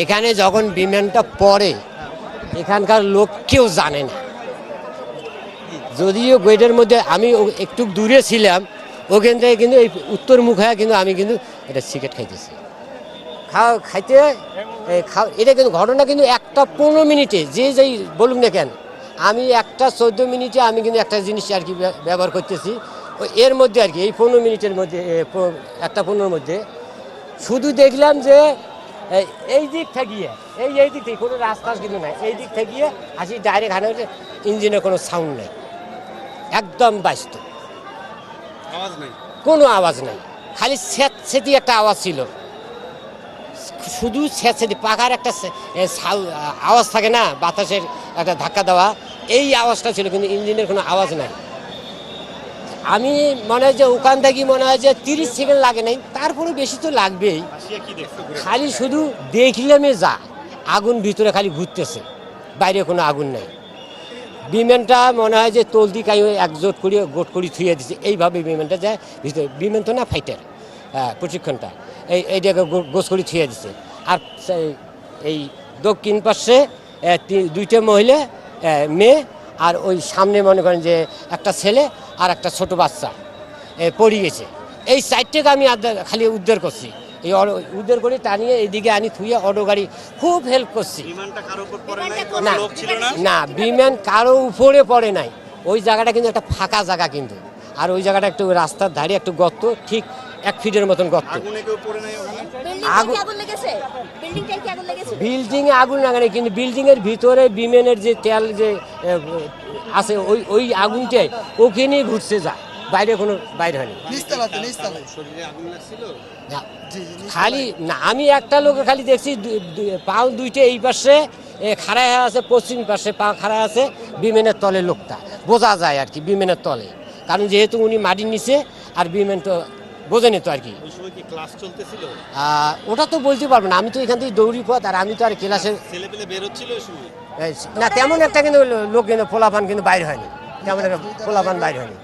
এখানে যখন বিমানটা পড়ে এখানকার লোক কেউ জানে না, যদিও গেটের মধ্যে আমি একটু দূরে ছিলাম, ওখান থেকে কিন্তু এই উত্তর মুখে কিন্তু আমি কিন্তু এটা সিগারেট খাইতেছি। খাইতে এটা কিন্তু ঘটনা কিন্তু 1:15 যেই বলুন না কেন, আমি 1:14 আমি কিন্তু একটা জিনিস আর কি ব্যবহার করতেছি। এর মধ্যে আর কি এই 15 মিনিটের মধ্যে 1:15 মধ্যে শুধু দেখলাম যে এই দিক থেকে এই দিক থেকে কোনো রাস্তা কিন্তু নাই, এই দিক থেকে আসি ডাইরেক্ট হানা হচ্ছে, ইঞ্জিনের কোনো সাউন্ড নেই, একদম ব্যস্ত, কোনো আওয়াজ নাই, খালি স্যাঁতস্যাঁতি একটা আওয়াজ ছিল, শুধু স্যাঁতস্যাঁতি পাখার একটা আওয়াজ থাকে না, বাতাসের একটা ধাক্কা দেওয়া, এই আওয়াজটা ছিল, কিন্তু ইঞ্জিনের কোনো আওয়াজ নাই। আমি মনে হয় যে ওখান থেকে মনে হয় যে 30 সেকেন্ড লাগে নাই, তারপরে বেশি তো লাগবেই। খালি শুধু দেখলামে যা আগুন ভিতরে খালি ঘুরতেছে, বাইরে কোনো আগুন নাই। বিমানটা মনে হয় যে তলদি কাই একজোট করে গোট করে থুয়ে দিচ্ছে, এইভাবে বিমানটা যায় ভিতরে। বিমান তো না, ফাইটার, প্রশিক্ষণটা এইটাকে গোছ করে থুয়ে দিচ্ছে। আর এই দক্ষিণ পাশে 2টা মহিলা মেয়ে, আর ওই সামনে মনে করেন যে একটা ছেলে আর একটা ছোট বাচ্চা পড়ে গেছে। এই সাইডটাকে আমি খালি উদ্ধার করছি, এই উদ্ধার করে টানিয়ে এইদিকে আনি থুয়ে অটো গাড়ি খুব হেল্প করছি। না, বিমান কারো উপরে পড়ে নাই, ওই জায়গাটা কিন্তু একটা ফাঁকা জায়গা কিন্তু, আর ওই জায়গাটা একটু রাস্তার ধারে একটু গর্ত, ঠিক 1 ফিটের মতন গর্ত। বিল্ডিং এ আগুন লাগানো, কিন্তু বিল্ডিং এর ভিতরে বিমানের যে তেল যে আছে ওই আগুনটাই ওখানেই ঘুরছে, যায় বাইরে কোনো বাইরে হয়নি। খালি না, আমি একটা লোক খালি দেখছি পাও 2টা এই পাশে খাড়ায় আছে, পশ্চিম পাশে পা খাড়া আছে, বিমানের তলে লোকটা বোঝা যায় আর কি, বিমানের তলে, কারণ যেহেতু উনি মাটির নিচে, আর বিমান তো বোঝেনি তো আর কি। ওটা তো বলতে পারবো না, আমি তো এখান থেকে দৌড়ি পথ, আর আমি তো আর ক্লাসে না, তেমন একটা কিন্তু লোক কিন্তু পোলাপান কিন্তু বাইরে হয়নি, তেমন একটা পোলাপান বাইরে হয়নি।